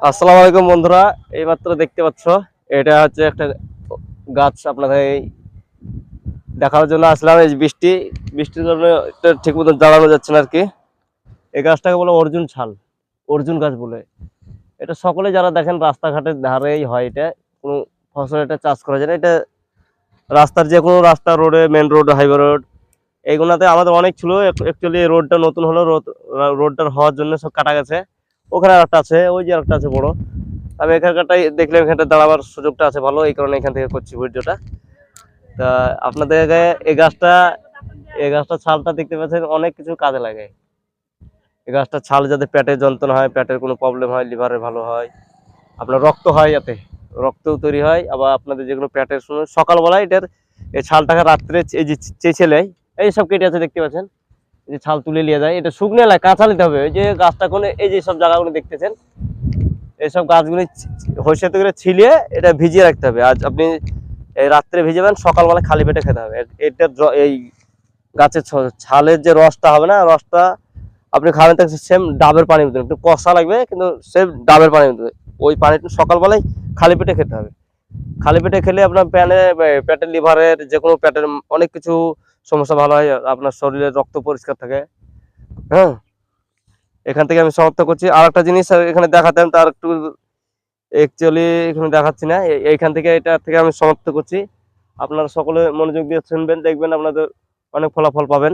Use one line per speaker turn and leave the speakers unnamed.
আসসালামু আলাইকুম বন্ধুরা, এইমাত্র দেখতে পাচ্ছ এটা হচ্ছে একটা গাছ। আপনাদের এই দেখার জন্য আসলাম। এই যে বৃষ্টির জন্য এটা ঠিক মতো জ্বালানো যাচ্ছে না আর কি। এই গাছটাকে বলে অর্জুন ছাল, অর্জুন গাছ বলে। এটা সকলে যারা দেখেন রাস্তাঘাটের ধারেই হয়, এটা কোনো ফসল এটা চাষ করা যায় না। এটা রাস্তার যে কোনো রাস্তা, রোডে, মেন রোড, হাইওয়ে রোড, এইগুলাতে আমাদের অনেক ছিল। অ্যাকচুয়ালি রোডটা নতুন হলো, রোডটার হওয়ার জন্য সব কাটা গেছে। ওখানে একটা আছে, ওই যে একটা আছে বড়। আমি এখানকারটাই দেখলাম, এখানটা দাঁড়াবার সুযোগটা আছে ভালো, এই কারণে এখান থেকে করছি ভিডিওটা। তা আপনাদের এই গাছটা ছালটা দেখতে পাচ্ছেন অনেক কিছু কাজে লাগে। এই গাছটা ছাল যাতে পেটে যন্ত্রণা হয়, পেটের কোনো প্রবলেম হয়, লিভারে ভালো হয়, আপনার রক্ত হয়, যাতে রক্তও তৈরি হয়। আবার আপনাদের যেগুলো পেটের সময় সকালবেলায় এটার এই ছালটাকে রাত্রে এই যে চেঁচেলে এই সব কেটে আছে দেখতে পাচ্ছেন, এই যে ছাল তুলে নিয়ে যায়। এটা শুকনো এলাকা কাঁচা নিতে হবে। ওই যে গাছটা কোনে এই যে সব জায়গাগুলো দেখতেছেন, এইসব গাছগুলি হইসেতে করে ছিলিয়ে এটা ভিজিয়ে রাখতে হবে। আজ আপনি এই রাত্রে ভিজাবেন, সকালবেলা খালি পেটে খেতে হবে। এটার এই গাছের ছালের যে রসটা হবে না, রসটা আপনি খাবেন তো সেম ডাবের পানির মতো, একটু কষা লাগবে কিন্তু সেম ডাবের পানির মতো। ওই পানিটা সকালবেলায় খালি পেটে খেতে হবে। খালি পেটে খেলে আপনার পেটের লিভারের যে কোনো পেটের অনেক কিছু সমস্যা ভালো হয়, আপনার শরীরের রক্ত পরিষ্কার থাকে। হ্যাঁ, এখান থেকে আমি সমাপ্ত করছি। আর একটা জিনিস এখানে দেখাতেন, তার একটু অ্যাকচুয়ালি এখানে দেখাচ্ছি না। এইখান থেকে এটা থেকে আমি সমাপ্ত করছি। আপনারা সকলে মনোযোগ দিয়ে শুনবেন, দেখবেন আপনাদের অনেক ফলাফল পাবেন।